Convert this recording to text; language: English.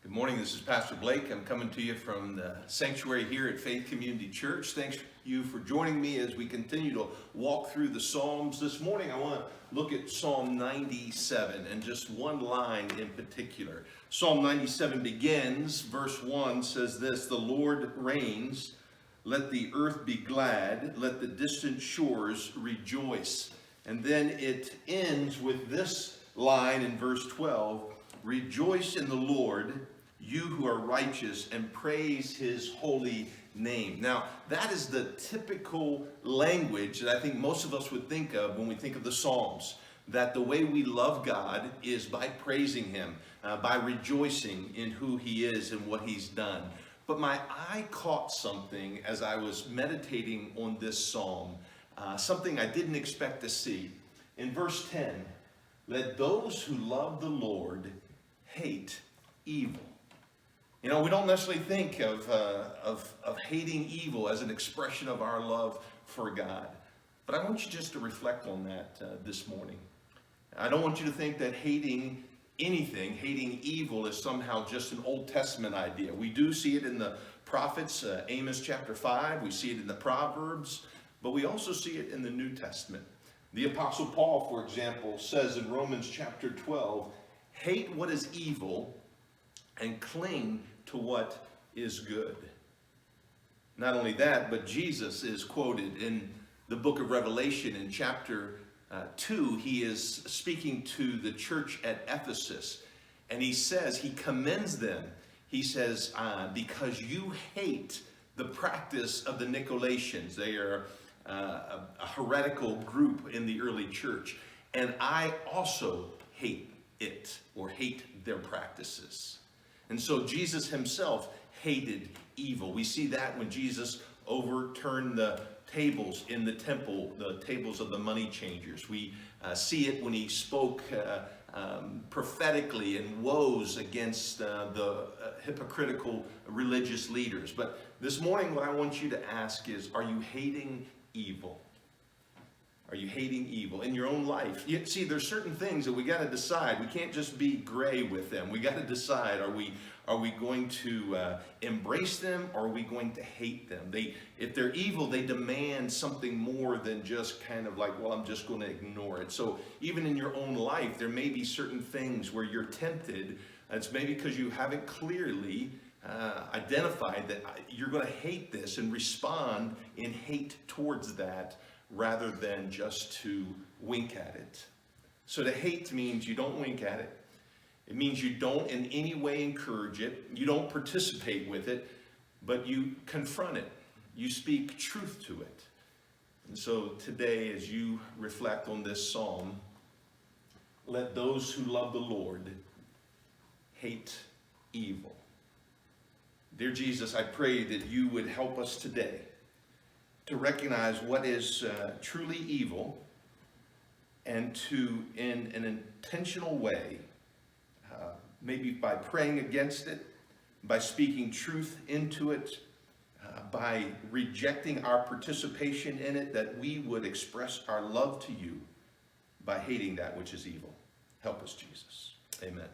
Good morning, this is Pastor Blake. I'm coming to you from the sanctuary here at Faith Community Church. Thanks you for joining me as we continue to walk through the Psalms. This morning I want to look at Psalm 97 and just one line in particular. Psalm 97 begins, verse 1 says this: "The Lord reigns, let the earth be glad, let the distant shores rejoice." And then it ends with this line in verse 12: "Rejoice in the Lord, you who are righteous, and praise his holy name." Now, that is the typical language that I think most of us would think of when we think of the Psalms. That the way we love God is by praising him, by rejoicing in who he is and what he's done. But my eye caught something as I was meditating on this psalm, something I didn't expect to see. In verse 10, "Let those who love the Lord hate evil." You know, we don't necessarily think of hating evil as an expression of our love for God. But I want you just to reflect on that this morning. I don't want you to think that hating anything, hating evil, is somehow just an Old Testament idea. We do see it in the prophets, Amos chapter 5. We see it in the Proverbs. But we also see it in the New Testament. The Apostle Paul, for example, says in Romans chapter 12, "Hate what is evil and cling to what is good." Not only that, but Jesus is quoted in the book of Revelation in chapter 2. He is speaking to the church at Ephesus, and he says, he commends them. He says, "Because you hate the practice of the Nicolaitans." They are a heretical group in the early church, "and I also hate it," or hate their practices. And so Jesus himself hated evil. We see that when Jesus overturned the tables in the temple, the tables of the money changers. We see it when he spoke prophetically in woes against the hypocritical religious leaders. But this morning what I want you to ask is, are you hating evil? Are you hating evil in your own life? You see, there's certain things that we got to decide. We can't just be gray with them. We got to decide, are we going to embrace them, or are we going to hate them? If they're evil, they demand something more than just kind of like, well, I'm just going to ignore it. So even in your own life, there may be certain things where you're tempted. It's maybe because you haven't clearly identified that you're going to hate this and respond in hate towards that, rather than just to wink at it. So to hate means you don't wink at it. It means you don't in any way encourage it. You don't participate with it, but you confront it. You speak truth to it. And so today, as you reflect on this psalm, let those who love the Lord hate evil. Dear Jesus, I pray that you would help us today to recognize what is truly evil, and to, in an intentional way, maybe by praying against it, by speaking truth into it, by rejecting our participation in it, that we would express our love to you by hating that which is evil. Help us, Jesus. Amen.